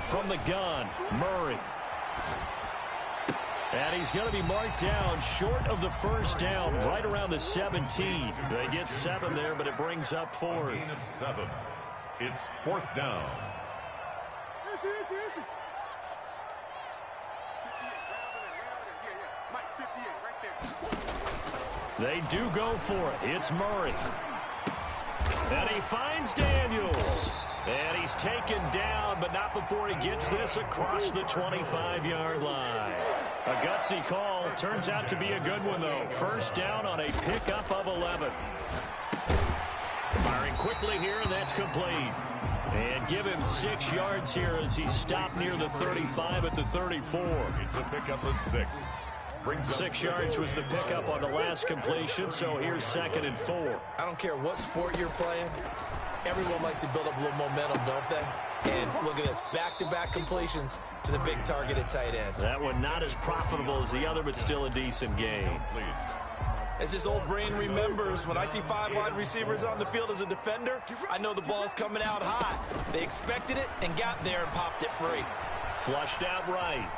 From the gun, Murray. And he's going to be marked down short of the first down, right around the 17. They get 7 there, but it brings up 4th. Gain of 7. It's 4th down. They do go for it. It's Murray. And he finds Daniels. And he's taken down, but not before he gets this across the 25-yard line. A gutsy call. Turns out to be a good one, though. First down on a pickup of 11. Firing quickly here, and that's complete. And give him 6 yards here as he stopped near the 35 at the 34. It's a pickup of 6. 6 yards was the pickup on the last completion, so here's 2nd and 4. I don't care what sport you're playing. Everyone likes to build up a little momentum, don't they? And look at this, back-to-back completions to the big target at tight end. That one not as profitable as the other, but still a decent gain. As this old brain remembers, when I see 5 wide receivers on the field as a defender, I know the ball's coming out hot. They expected it and got there and popped it free. Flushed out right.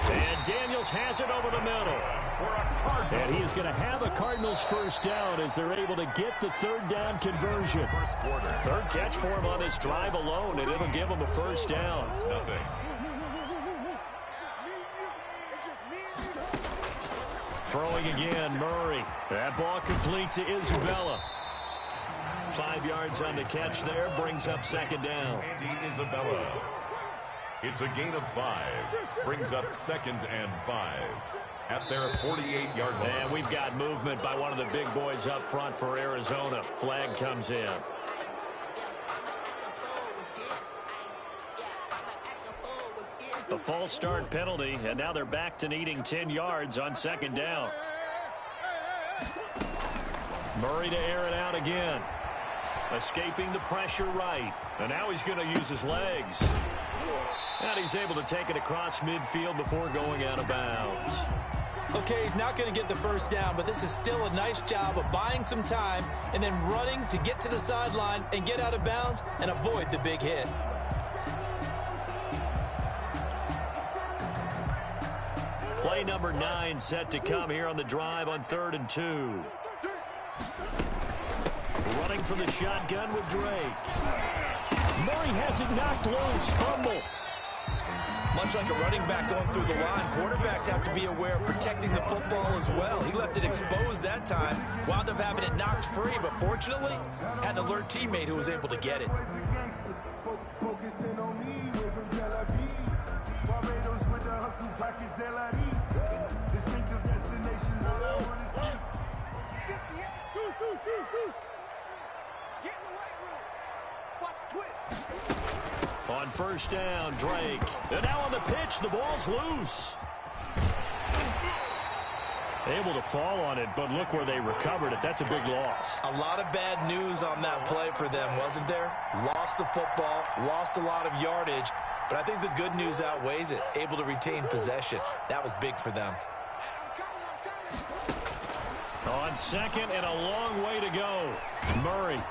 And Daniels has it over the middle. And he is going to have a Cardinals first down as they're able to get the 3rd down conversion. 3rd catch for him on this drive alone, and it'll give him a first down. Throwing again, Murray. That ball complete to Isabella. 5 yards on the catch there, brings up 2nd down. Andy Isabella. It's a gain of 5. Brings up 2nd and 5. At their 48-yard line. And we've got movement by one of the big boys up front for Arizona. Flag comes in. A false start penalty, and now they're back to needing 10 yards on 2nd down. Murray to air it out again. Escaping the pressure right. And now he's going to use his legs. And he's able to take it across midfield before going out of bounds. Okay, he's not going to get the first down, but this is still a nice job of buying some time and then running to get to the sideline and get out of bounds and avoid the big hit. Play number 9 set to come here on the drive on 3rd and 2. Running from the shotgun with Drake. Murray has it knocked loose. Fumble. Much like a running back going through the line, quarterbacks have to be aware of protecting the football as well. He left it exposed that time, wound up having it knocked free, but fortunately, had an alert teammate who was able to get it. On first down, Drake. And now on the pitch, the ball's loose. Able to fall on it, but look where they recovered it. That's a big loss. A lot of bad news on that play for them, wasn't there? Lost the football, lost a lot of yardage, but I think the good news outweighs it. Able to retain possession. That was big for them. On 2nd and a long way to go. Murray.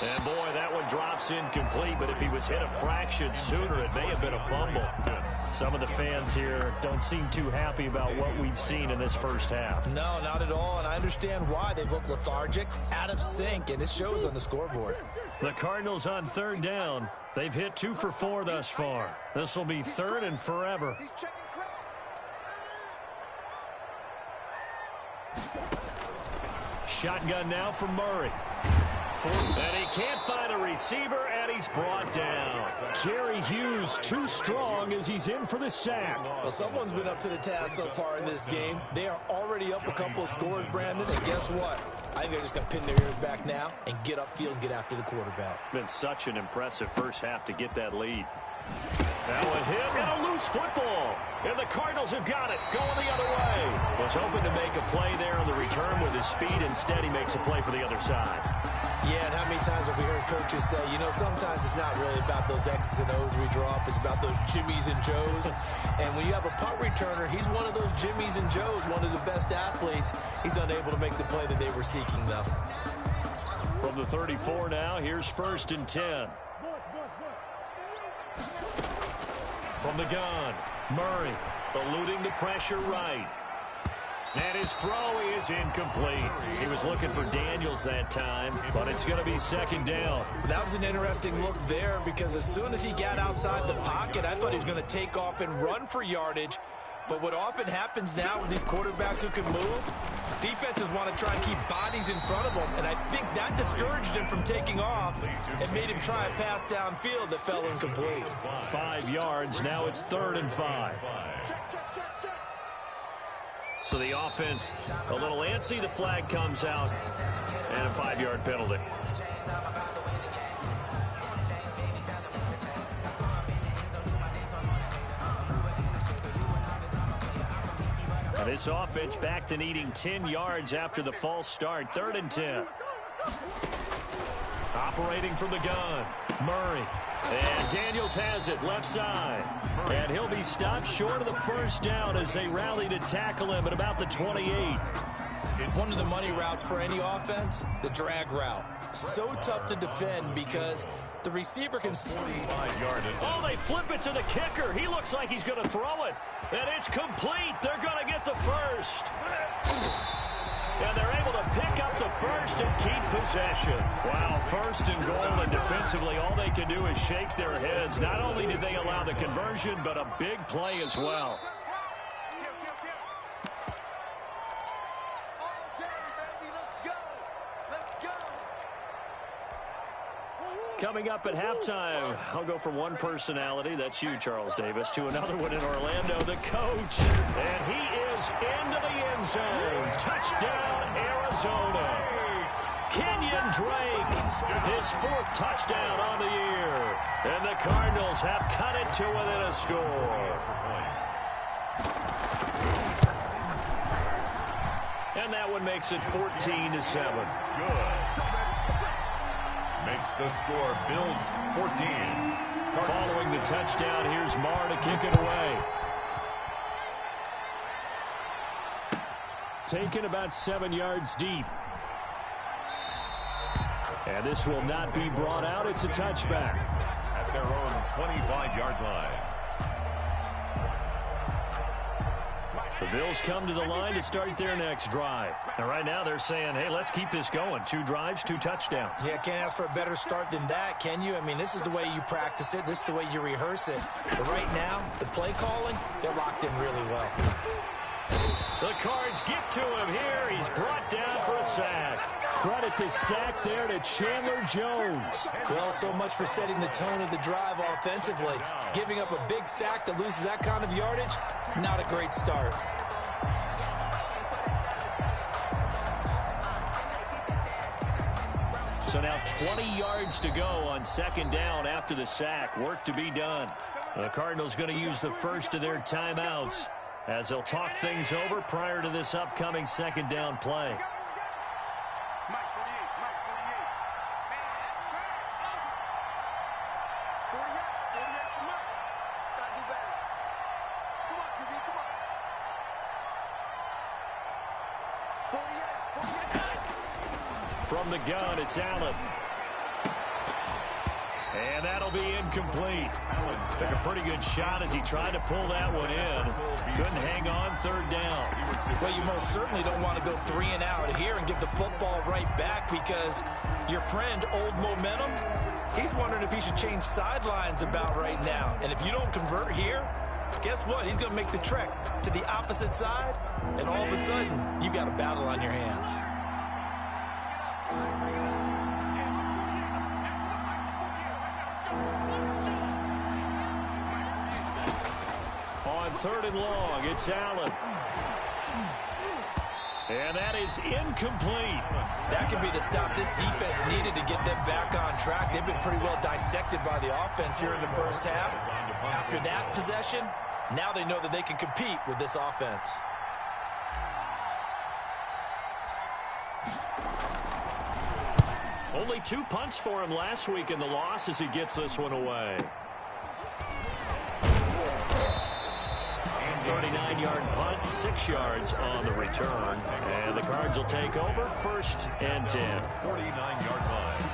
And, boy, that one drops incomplete, but if he was hit a fraction sooner, it may have been a fumble. Some of the fans here don't seem too happy about what we've seen in this first half. No, not at all, and I understand why. They've looked lethargic, out of sync, and it shows on the scoreboard. The Cardinals on 3rd down. They've hit 2 for 4 thus far. This will be 3rd and forever. Shotgun now from Murray. And he can't find a receiver, and he's brought down. Jerry Hughes too strong as he's in for the sack. Well, someone's been up to the task so far in this game. They are already up a couple of scores, Brandon, and guess what? I think they're just going to pin their ears back now and get upfield and get after the quarterback. Been such an impressive first half to get that lead. Now a hit and a loose football. And the Cardinals have got it, going the other way. Was hoping to make a play there on the return with his speed. Instead, he makes a play for the other side. Yeah, and how many times have we heard coaches say, you know, sometimes it's not really about those X's and O's we draw up. It's about those Jimmies and Joes. And when you have a punt returner, he's one of those Jimmies and Joes, one of the best athletes. He's unable to make the play that they were seeking, though. From the 34 now, here's 1st and 10. From the gun, Murray eluding the pressure right. And his throw is incomplete. He was looking for Daniels that time, but it's going to be 2nd down. That was an interesting look there because as soon as he got outside the pocket, I thought he was going to take off and run for yardage. But what often happens now with these quarterbacks who can move, defenses want to try and keep bodies in front of them, and I think that discouraged him from taking off and made him try a pass downfield that fell incomplete. 5 yards, now it's 3rd and 5. So the offense a little antsy, the flag comes out, and a 5-yard penalty. And this offense back to needing 10 yards after the false start. 3rd and 10. Operating from the gun, Murray. And Daniels has it, left side. And he'll be stopped short of the 1st down as they rally to tackle him at about the 28. One of the money routes for any offense, the drag route. So tough to defend because the receiver can... Oh, they flip it to the kicker. He looks like he's going to throw it. And it's complete. They're going to get the 1st. And they're able to pick up the 1st and keep possession. Wow, 1st and goal, and defensively all they can do is shake their heads. Not only did they allow the conversion, but a big play as well. Coming up at halftime, I'll go from one personality, that's you, Charles Davis, to another one in Orlando, the coach. And he is into the end zone. Touchdown, Arizona. Kenyon Drake, his 4th touchdown on the year. And the Cardinals have cut it to within a score. And that one makes it 14-7. Good. Makes the score Bills 14. Following the touchdown, here's Marr to kick it away. Taken about 7 yards deep. And this will not be brought out. It's a touchback. At their own 25-yard line. The Bills come to the line to start their next drive. And right now they're saying, hey, let's keep this going. 2 drives, 2 touchdowns. Yeah, can't ask for a better start than that, can you? I mean, this is the way you practice it. This is the way you rehearse it. But right now, the play calling, they're locked in really well. The Cards get to him here. He's brought down for a sack. Credit the sack there to Chandler Jones. Well, so much for setting the tone of the drive offensively. Giving up a big sack that loses that kind of yardage, not a great start. So now 20 yards to go on 2nd down after the sack. Work to be done. The Cardinals going to use the first of their timeouts as they'll talk things over prior to this upcoming 2nd down play. From the gun, it's Allen. And that'll be incomplete. Took a pretty good shot as he tried to pull that one in. Couldn't hang on 3rd down. Well, you most certainly don't want to go 3 and out here and give the football right back because your friend, Old Momentum, he's wondering if he should change sidelines about right now. And if you don't convert here, guess what? He's going to make the trek to the opposite side, and all of a sudden, you've got a battle on your hands. On 3rd and long, it's Allen. And that is incomplete. That could be the stop this defense needed to get them back on track. They've been pretty well dissected by the offense here in the first half. After that possession, now they know that they can compete with this offense. Only 2 punts for him last week in the loss as he gets this one away. 39-yard punt, 6 yards on the return. And the Cards will take over, 1st and 10. 49-yard line.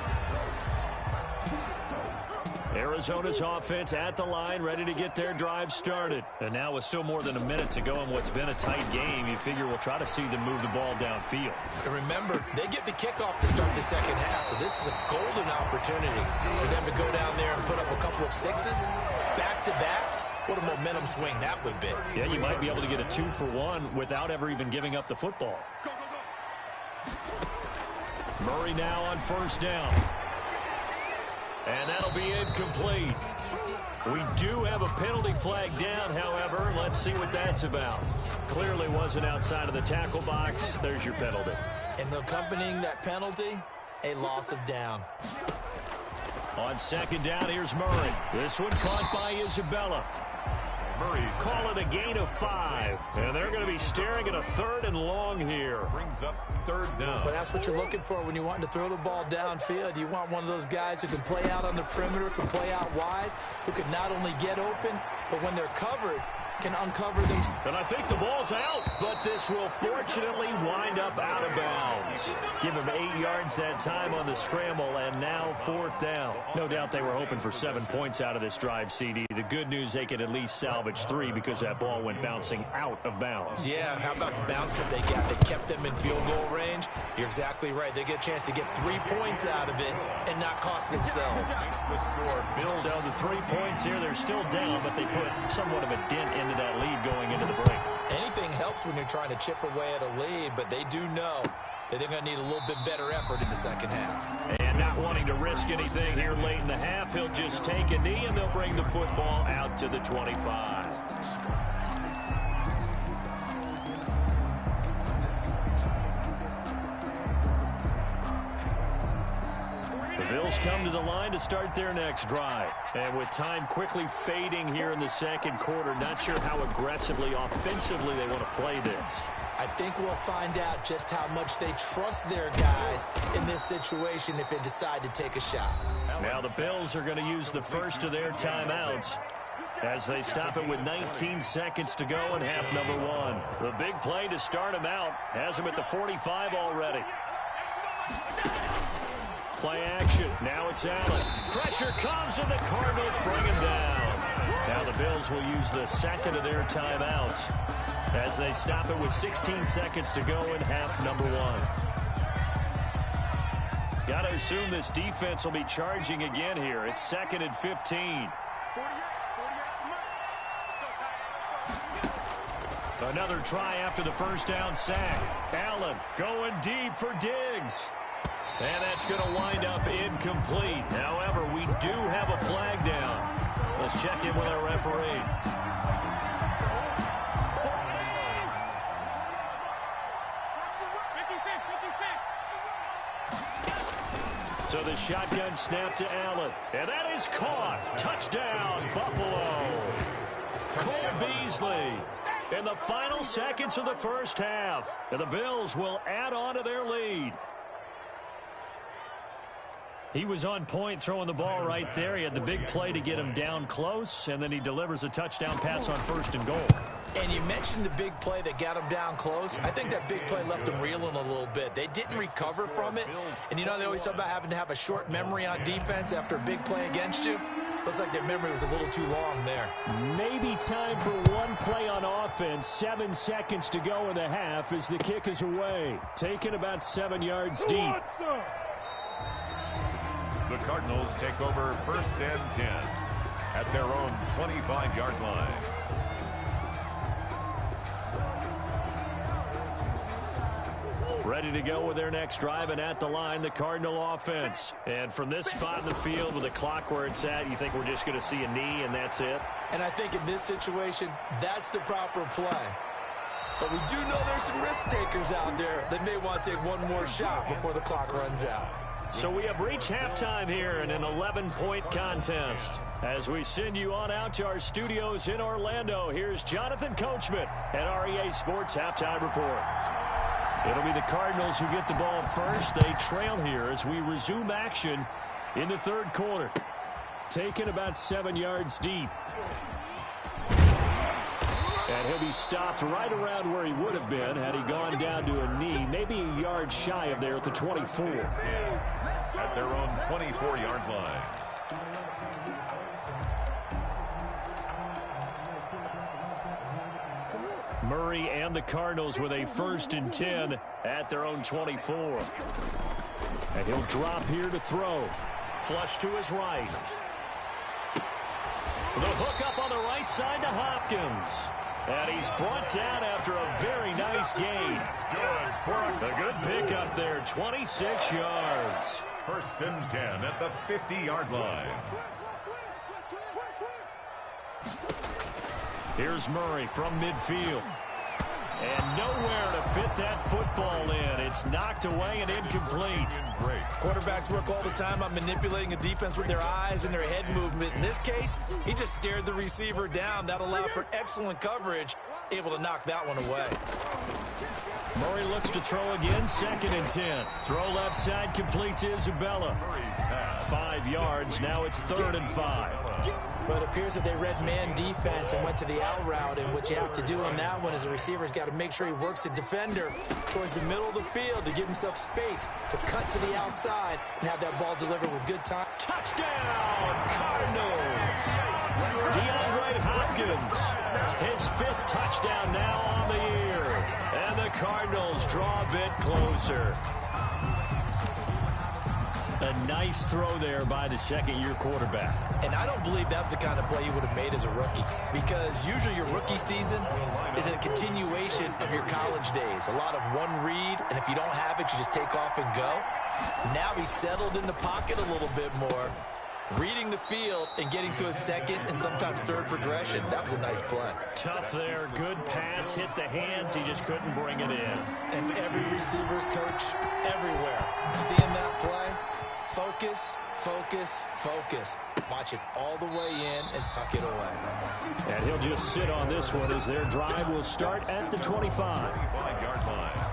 Arizona's offense at the line, ready to get their drive started. And now with still more than a minute to go in what's been a tight game, you figure we'll try to see them move the ball downfield. And remember, they get the kickoff to start the second half, so this is a golden opportunity for them to go down there and put up a couple of 6s back-to-back. What a momentum swing that would be. Yeah, you might be able to get a 2-for-1 without ever even giving up the football. Murray now on 1st down. And that'll be incomplete. We do have a penalty flag down, however. Let's see what that's about. Clearly wasn't outside of the tackle box. There's your penalty. And accompanying that penalty, a loss of down. On 2nd down, here's Murray. This one caught by Isabella. Murray's Call it a gain of 5. And they're going to be staring at a 3rd and long here. brings up 3rd down. But that's what you're looking for when you want to throw the ball downfield. You want one of those guys who can play out on the perimeter, can play out wide, who can not only get open, but when they're covered, can uncover them. And I think the ball's out, but this will fortunately wind up out of bounds. Give him 8 yards that time on the scramble, and now 4th down. No doubt they were hoping for 7 points out of this drive, CD. The good news, they could at least salvage 3 because that ball went bouncing out of bounds. Yeah, how about the bounce that they got? They kept them in field goal range. You're exactly right. They get a chance to get 3 points out of it and not cost themselves. The score, Bills. So the 3 points here, they're still down, but they put somewhat of a dent into that lead going into the break. Anything helps when you're trying to chip away at a lead, but they do know that they're going to need a little bit better effort in the second half. And not wanting to risk anything here late in the half, he'll just take a knee, and they'll bring the football out to the 25. The Bills come to the line to start their next drive. And with time quickly fading here in the second quarter, not sure how aggressively, offensively they want to play this. I think we'll find out just how much they trust their guys in this situation if they decide to take a shot. Now the Bills are going to use the first of their timeouts as they stop it with 19 seconds to go in half number 1. The big play to start him out has him at the 45 already. Play action. Now it's Allen. Pressure comes, and the Cardinals bring him down. Now the Bills will use the second of their timeouts as they stop it with 16 seconds to go in half number 1. Got to assume this defense will be charging again here. It's 2nd and 15. Another try after the first down sack. Allen going deep for Diggs. And that's going to wind up incomplete. However, we do have a flag down. Let's check in with our referee. So the shotgun snap to Allen. And that is caught. Touchdown, Buffalo. Cole Beasley in the final seconds of the first half. And the Bills will add on to their lead. He was on point throwing the ball right there. He had the big play to get him down close, and then he delivers a touchdown pass on 1st and goal. And you mentioned the big play that got him down close. I think that big play left him reeling a little bit. They didn't recover from it. And you know, they always talk about having to have a short memory on defense after a big play against you. Looks like their memory was a little too long there. Maybe time for one play on offense. 7 seconds to go in the half as the kick is away. Taken about 7 yards deep. The Cardinals take over 1st and 10 at their own 25-yard line. Ready to go with their next drive, and at the line, the Cardinal offense. And from this spot in the field with the clock where it's at, you think we're just going to see a knee and that's it? And I think in this situation, that's the proper play. But we do know there's some risk takers out there that may want to take one more shot before the clock runs out. So we have reached halftime here in an 11-point contest. As we send you on out to our studios in Orlando, here's Jonathan Coachman at REA Sports Halftime Report. It'll be the Cardinals who get the ball first. They trail here as we resume action in the third quarter. Taken about 7 yards deep. And he'll be stopped right around where he would have been had he gone down to a knee, maybe a yard shy of there at the 24. At their own 24-yard line. Murray and the Cardinals with a 1st and 10 at their own 24. And he'll drop here to throw. Flush to his right. The hook up on the right side to Hopkins. And he's brought down after a very nice gain. A good pickup there, 26 yards. 1st and 10 at the 50-yard line. Here's Murray from midfield. And nowhere to fit that football in. It's knocked away and incomplete. Quarterbacks work all the time on manipulating a defense with their eyes and their head movement. In this case, he just stared the receiver down. That allowed for excellent coverage, able to knock that one away. Murray looks to throw again, 2nd and 10. Throw left side, complete to Isabella. 5 yards, now it's 3rd and 5. But it appears that they read man defense and went to the out route, and what you have to do on that one is the receiver's got to make sure he works the defender towards the middle of the field to give himself space to cut to the outside and have that ball delivered with good time. Touchdown, Cardinals! DeAndre Hopkins, his 5th touchdown now on the year. And the Cardinals draw a bit closer. A nice throw there by the 2nd-year quarterback. And I don't believe that was the kind of play he would have made as a rookie, because usually your rookie season is a continuation of your college days. A lot of one read, and if you don't have it, you just take off and go. Now he's settled in the pocket a little bit more, reading the field and getting to a 2nd and sometimes 3rd progression. That was a nice play. Tough there. Good pass. Hit the hands. He just couldn't bring it in. And every receiver's coach everywhere seeing that play. Focus, focus, focus. Watch it all the way in and tuck it away. And he'll just sit on this one as their drive will start at the 25. 25-yard line.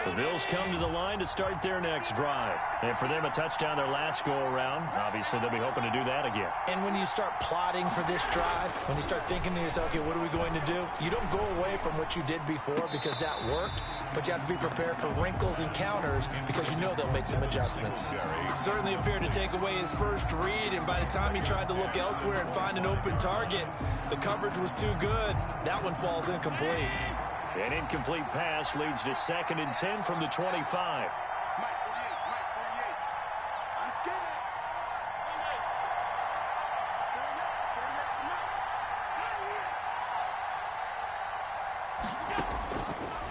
The Bills come to the line to start their next drive. And for them, a touchdown their last go-around. Obviously, they'll be hoping to do that again. And when you start plotting for this drive, when you start thinking to yourself, okay, what are we going to do? You don't go away from what you did before because that worked, but you have to be prepared for wrinkles and counters because you know they'll make some adjustments. Certainly appeared to take away his first read, and by the time he tried to look elsewhere and find an open target, the coverage was too good. That one falls incomplete. An incomplete pass leads to 2nd and 10 from the 25.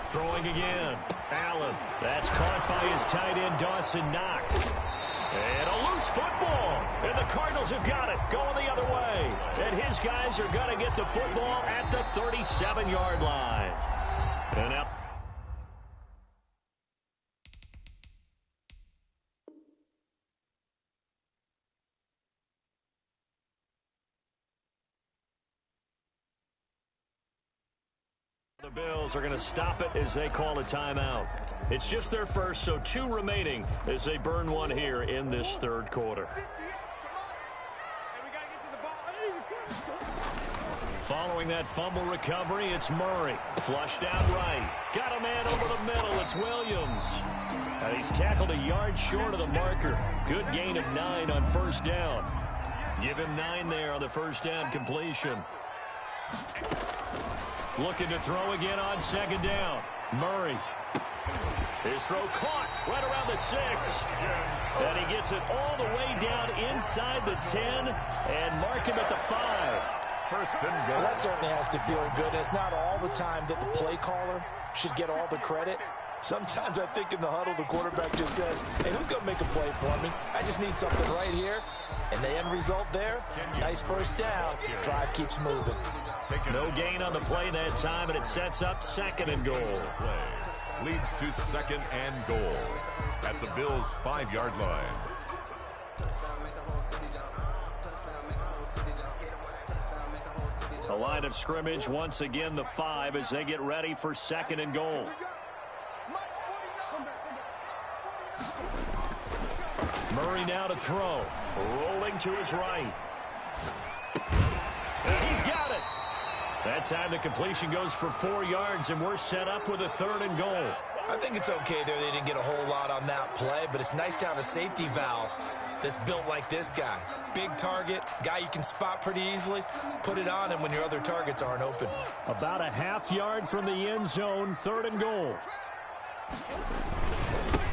Throwing again. Allen. That's caught by his tight end, Dawson Knox. And a loose football. And the Cardinals have got it. Going the other way. And his guys are going to get the football at the 37-yard line. And out. The Bills are going to stop it as they call a timeout. It's just their first, so 2 remaining as they burn one here in this 3rd quarter. Following that fumble recovery, it's Murray. Flushed out right. Got a man over the middle. It's Williams. And he's tackled a yard short of the marker. Good gain of 9 on 1st down. Give him 9 there on the 1st down completion. Looking to throw again on 2nd down. Murray. His throw caught right around the 6. And he gets it all the way down inside the 10 and mark him at the 5. 1st and goal. Well, that certainly has to feel good. It's not all the time that the play caller should get all the credit. Sometimes I think in the huddle, the quarterback just says, hey, who's going to make a play for me? I just need something right here. And the end result there, nice 1st down. Drive keeps moving. No gain on the play that time, and it sets up 2nd and goal. Leads to 2nd and goal at the Bills' 5-yard line. The line of scrimmage, once again, the 5 as they get ready for 2nd and goal. Murray now to throw. Rolling to his right. And he's got it. That time the completion goes for 4 yards, and we're set up with a 3rd and goal. I think it's okay there. They didn't get a whole lot on that play, but it's nice to have a safety valve that's built like this guy. Big target, guy you can spot pretty easily. Put it on him when your other targets aren't open. About a half yard from the end zone, 3rd and goal.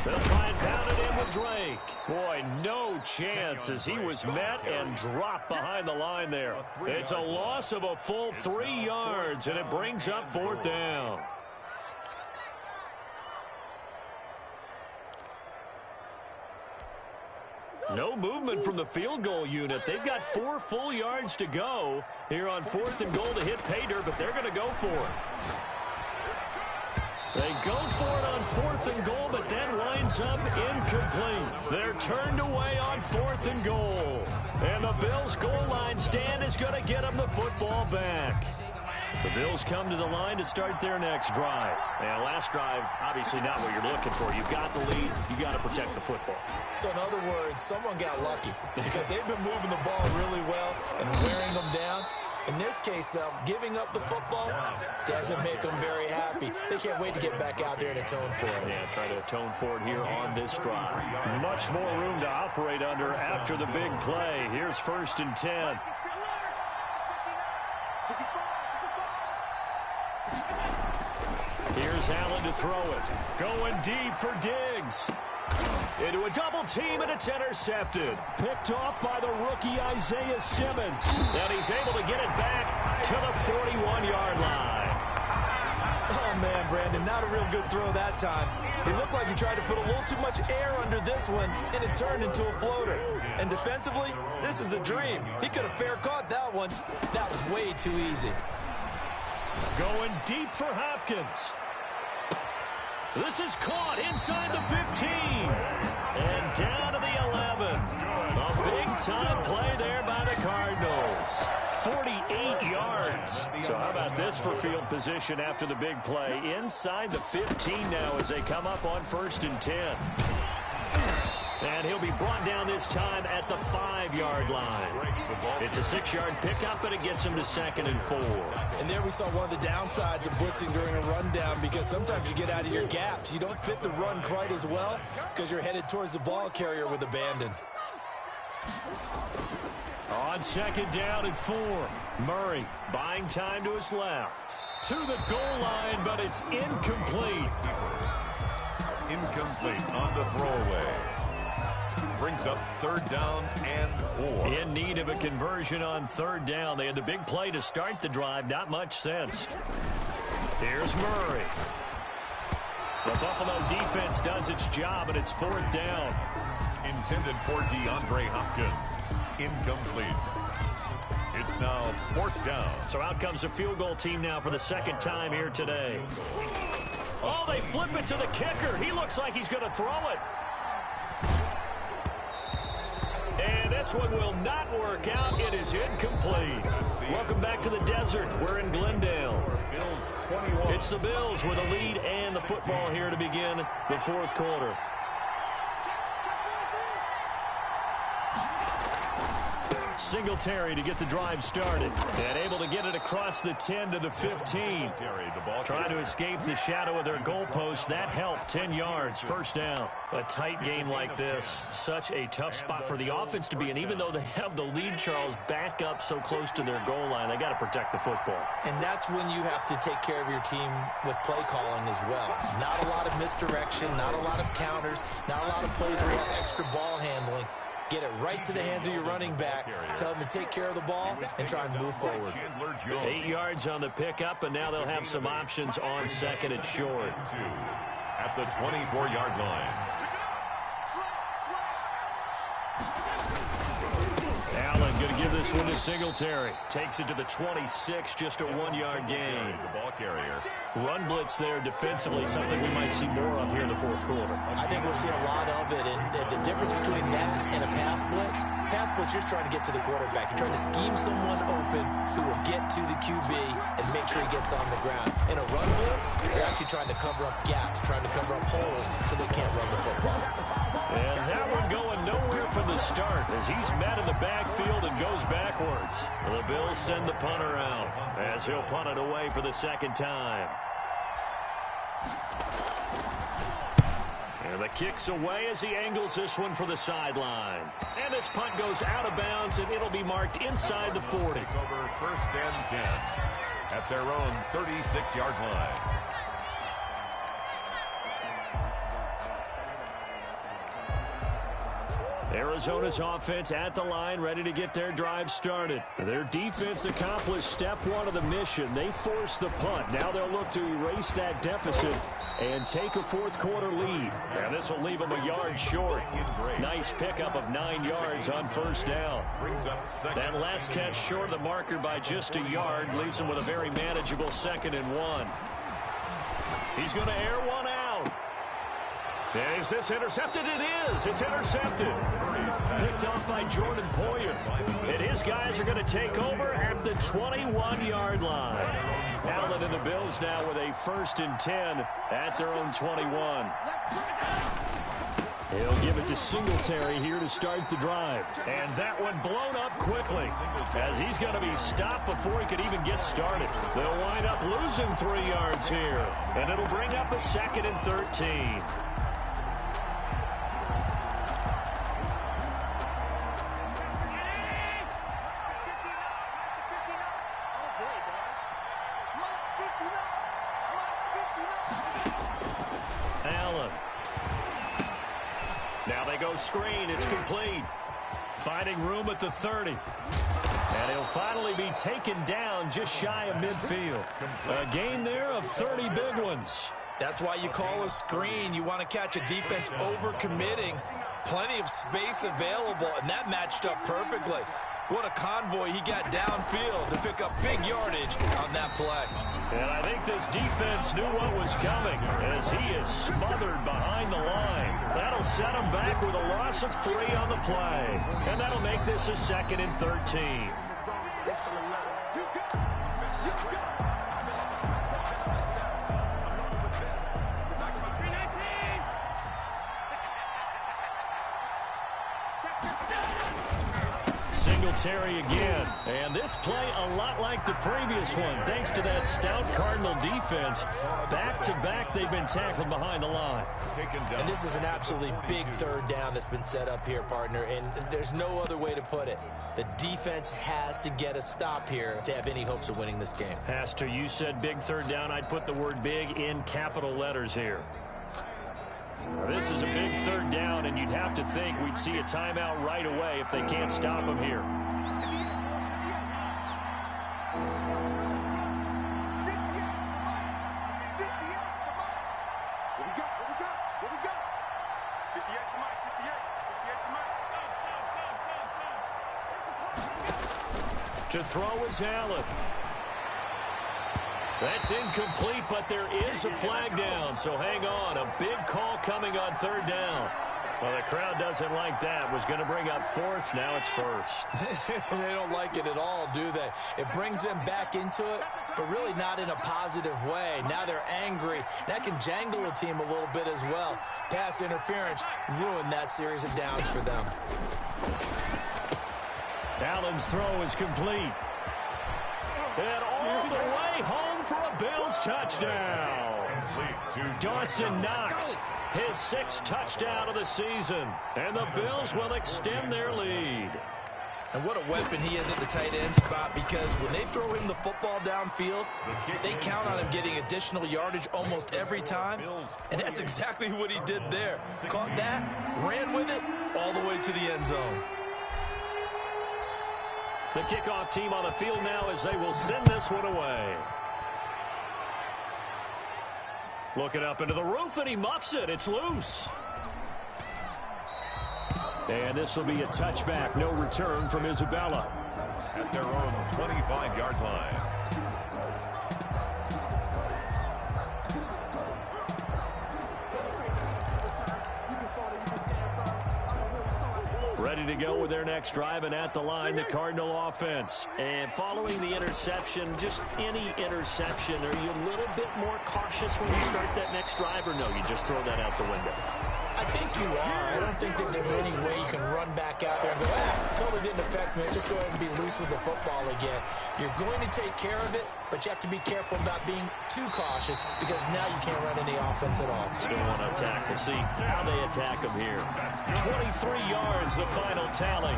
They'll try and pound it in with Drake. Boy, no chance as he was met and dropped behind the line there. It's a loss of a full 3 yards, and it brings up 4th down. No movement from the field goal unit. They've got 4 full yards to go here on 4th and goal to hit pay dirt, but they're going to go for it. They go for it on 4th and goal, but then winds up incomplete. They're turned away on 4th and goal. And the Bills' goal line stand is going to get them the football back. The Bills come to the line to start their next drive. And last drive, obviously not what you're looking for. You've got the lead. You've got to protect the football. So in other words, someone got lucky because they've been moving the ball really well and wearing them down. In this case, though, giving up the football doesn't make them very happy. They can't wait to get back out there and atone for it. Yeah, try to atone for it here on this drive. Much more room to operate under after the big play. Here's 1st and 10. Here's Allen to throw it. Going deep for Diggs. Into a double team, and it's intercepted. Picked off by the rookie Isaiah Simmons. And he's able to get it back to the 41-yard line. Oh, man, Brandon, not a real good throw that time. He looked like he tried to put a little too much air under this one, and it turned into a floater. And defensively, this is a dream. He could have fair caught that one. That was way too easy. Going deep for Hopkins. This is caught inside the 15. And down to the 11. A big-time play there by the Cardinals. 48 yards. So how about this for field position after the big play? Inside the 15 now as they come up on 1st and 10. And he'll be brought down this time at the 5-yard line. It's a 6-yard pickup, and it gets him to 2nd and 4. And there we saw one of the downsides of blitzing during a rundown because sometimes you get out of your gaps. You don't fit the run quite as well because you're headed towards the ball carrier with abandon. On 2nd down and 4, Murray buying time to his left. To the goal line, but it's incomplete. Incomplete on the throwaway. Brings up 3rd down and 4. In need of a conversion on 3rd down. They had the big play to start the drive. Not much sense. Here's Murray. The Buffalo defense does its job, and it's 4th down. Intended for DeAndre Hopkins. Incomplete. It's now 4th down. So out comes the field goal team now for the 2nd time here today. Oh, they flip it to the kicker. He looks like he's going to throw it. And this one will not work out. It is incomplete. Welcome back to the desert. We're in Glendale. It's the Bills with a lead and the football here to begin the 4th quarter. Singletary to get the drive started. And able to get it across the 10 to the 15. Trying to escape the shadow of their goalpost. That helped. 10 yards. 1st down. A tight game like this. Such a tough spot for the offense to be in. Even though they have the lead, Charles, back up so close to their goal line, they got to protect the football. And that's when you have to take care of your team with play calling as well. Not a lot of misdirection, not a lot of counters, not a lot of plays where you have extra ball handling. Get it right to the hands of your running back. Tell him to take care of the ball and try and move forward. 8 yards on the pickup, and now they'll have some options on 2nd and short. At the 24-yard line. Allen going to give this one to Singletary. Takes it to the 26, just a 1-yard gain. The ball carrier. Run blitz there defensively, something we might see more of here in the 4th quarter. I think we'll see a lot of it, and the difference between that and a pass blitz, you're just trying to get to the quarterback. You're trying to scheme someone open who will get to the QB and make sure he gets on the ground. In a run blitz, you're actually trying to cover up gaps, trying to cover up holes so they can't run the football. And that one going nowhere from the start as he's met in the backfield and goes backwards. The Bills send the punter out as he'll punt it away for the second time. And the kick's away as he angles this one for the sideline. And this punt goes out of bounds, and it'll be marked inside the 40. Over first and 10 at their own 36-yard line. Arizona's offense at the line, ready to get their drive started. Their defense accomplished step one of the mission. They forced the punt. Now they'll look to erase that deficit and take a fourth-quarter lead. And this will leave them a yard short. Nice pickup of 9 yards on first down. That last catch short of the marker by just a yard leaves them with a very manageable 2nd and 1. He's going to air one out. Is this intercepted? It is. It's intercepted. Picked off by Jordan Poyer. And his guys are going to take over at the 21-yard line. Allen and the Bills now with a 1st and 10 at their own 21. He'll give it to Singletary here to start the drive. And that one blown up quickly as he's going to be stopped before he could even get started. They'll wind up losing 3 yards here. And it'll bring up a 2nd and 13. Screen, it's complete. Finding room at the 30. And he'll finally be taken down just shy of midfield. A gain there of 30 big ones. That's why you call a screen. You want to catch a defense over-committing. Plenty of space available, and that matched up perfectly. What a convoy he got downfield to pick up big yardage on that play. And I think this defense knew what was coming as he is smothered behind the line. That'll set him back with a loss of 3 on the play. And that'll make this a 2nd and 13. Singletary again. And this play a lot like the previous one, thanks to that stout Cardinal defense. Back-to-back, they've been tackled behind the line. And this is an absolutely big 3rd down that's been set up here, partner, and there's no other way to put it. The defense has to get a stop here to have any hopes of winning this game. Pastor, you said big 3rd down. I'd put the word big in capital letters here. This is a big 3rd down, and you'd have to think we'd see a timeout right away if they can't stop him here. To throw is Allen. That's incomplete, but there is a flag down, so hang on. A big call coming on 3rd down. Well, the crowd doesn't like that. Was going to bring up 4th, now it's 1st. They don't like it at all, do they? It brings them back into it, but really not in a positive way. Now they're angry. That can jangle a team a little bit as well. Pass interference ruined that series of downs for them. Allen's throw is complete. And all the way home for a Bills touchdown. Dawson Knox, his 6th touchdown of the season. And the Bills will extend their lead. And what a weapon he is at the tight end spot, because when they throw him the football downfield, they count on him getting additional yardage almost every time. And that's exactly what he did there. Caught that, ran with it, all the way to the end zone. The kickoff team on the field now as they will send this one away. Looking up into the roof, and he muffs it. It's loose. And this will be a touchback. No return from Isabella. At their own 25-yard line. Ready to go with their next drive, and at the line, the Cardinal offense. And following the interception, just any interception, are you a little bit more cautious when you start that next drive, or no, you just throw that out the window? I think you are. I don't think that there's any way you can run back out there and go, totally didn't affect me. Just go ahead and be loose with the football again. You're going to take care of it, but you have to be careful about being too cautious because now you can't run any offense at all. Still want to attack. We'll see how they attack him here. 23 yards, the final tally.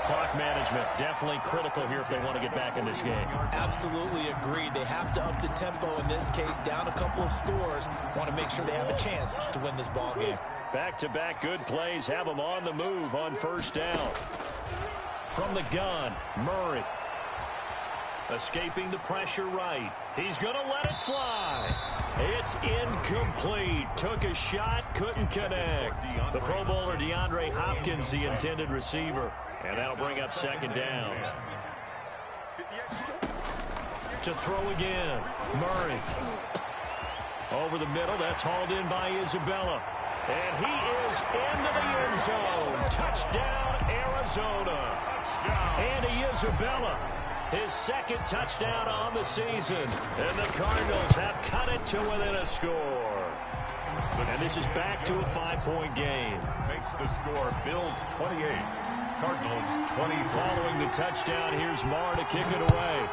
Clock management definitely critical here if they want to get back in this game. Absolutely agreed. They have to up the tempo in this case, down a couple of scores. Want to make sure they have a chance to win this ball game. Back-to-back good plays have them on the move on first down. From the gun, Murray. Escaping the pressure right. He's going to let it fly. It's incomplete. Took a shot, couldn't connect. The Pro Bowler DeAndre Hopkins, the intended receiver. And that'll bring up second down. To throw again, Murray. Over the middle, that's hauled in by Isabella. And he is into the end zone. Touchdown, Arizona. Andy Isabella, his second touchdown on the season. And the Cardinals have cut it to within a score. And this is back to a 5-point game. Makes the score Bills 28, Cardinals 20. Following the touchdown, here's Marr to kick it away.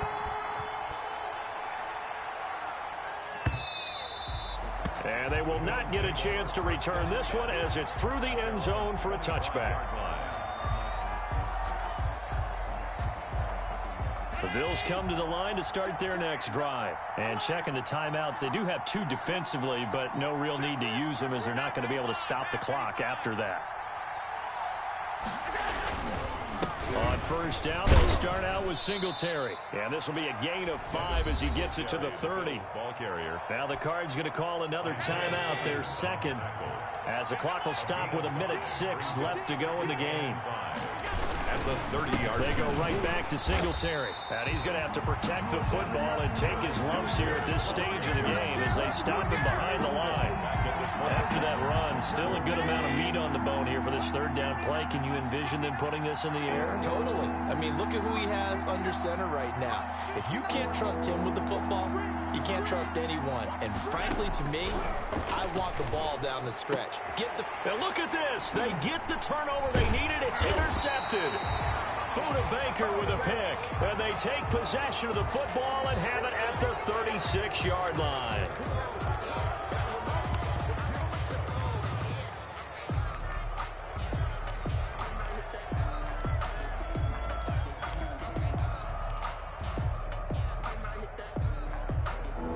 And they will not get a chance to return this one as it's through the end zone for a touchback. The Bills come to the line to start their next drive. And checking the timeouts, they do have 2 defensively, but no real need to use them as they're not going to be able to stop the clock after that. On first down, they'll start out with Singletary. And this will be a gain of 5 as he gets it to the 30. Ball carrier. Now the Cards going to call another timeout, their second, as the clock will stop with 1:06 left to go in the game. At the 30-yard. They go right back to Singletary. And he's going to have to protect the football and take his lumps here at this stage of the game as they stop him behind the line. After that run, still a good amount of meat on the bone here for this third down play. Can you envision them putting this in the air? Totally. I mean, look at who he has under center right now. If you can't trust him with the football, you can't trust anyone. And frankly, to me, I want the ball down the stretch. Now look at this. They get the turnover they needed. It's intercepted. Buda Baker with a pick. And they take possession of the football and have it at the 36-yard line.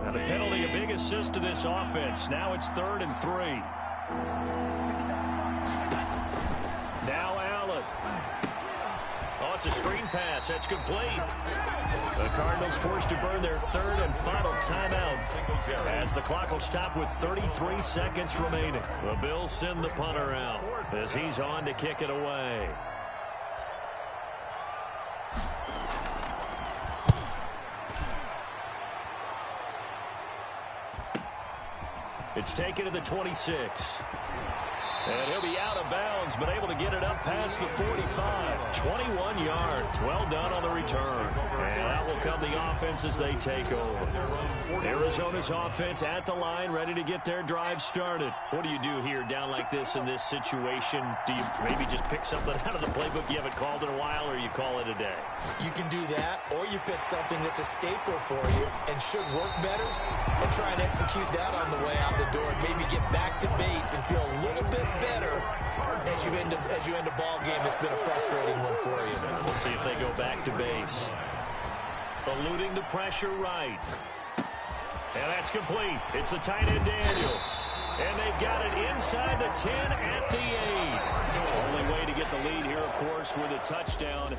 Now the penalty, a big assist to this offense. Now it's 3rd and 3. Now Allen. Oh, it's a screen pass. That's complete. The Cardinals forced to burn their 3rd and final timeout as the clock will stop with 33 seconds remaining. The Bills send the punter out as he's on to kick it away. It's taken to the 26. And he'll be out of bounds, but able to get it up past the 45. 21 yards. Well done on the return. And out will come the offense as they take over. Arizona's offense at the line, ready to get their drive started. What do you do here down like this in this situation? Do you maybe just pick something out of the playbook you haven't called in a while, or you call it a day? You can do that, or you pick something that's a staple for you and should work better and try and execute that on the way out the door and maybe get back to base and feel a little bit better as you end a ball game that's been a frustrating one for you. We'll see if they go back to base. Eluding the pressure right. And that's complete. It's the tight end Daniels. And they've got it inside the 10 at the 8. Only way to get the lead here, of course, with a touchdown.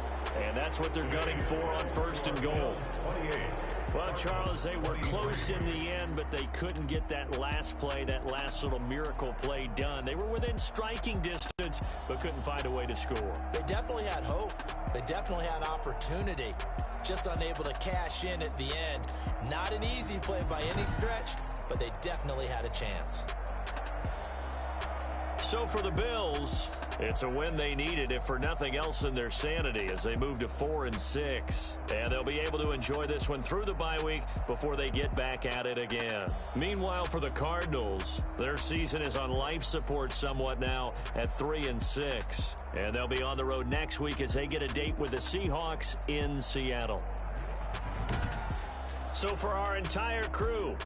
And that's what they're gunning for on 1st and goal. 28. Well, Charles, they were close in the end, but they couldn't get that last play, that last little miracle play done. They were within striking distance, but couldn't find a way to score. They definitely had hope. They definitely had opportunity. Just unable to cash in at the end. Not an easy play by any stretch, but they definitely had a chance. So for the Bills, It's a win they needed, if for nothing else in their sanity, as they move to 4-6. And they'll be able to enjoy this one through the bye week before they get back at it again. Meanwhile, for the Cardinals, their season is on life support somewhat now at 3-6. And they'll be on the road next week as they get a date with the Seahawks in Seattle. So for our entire crew,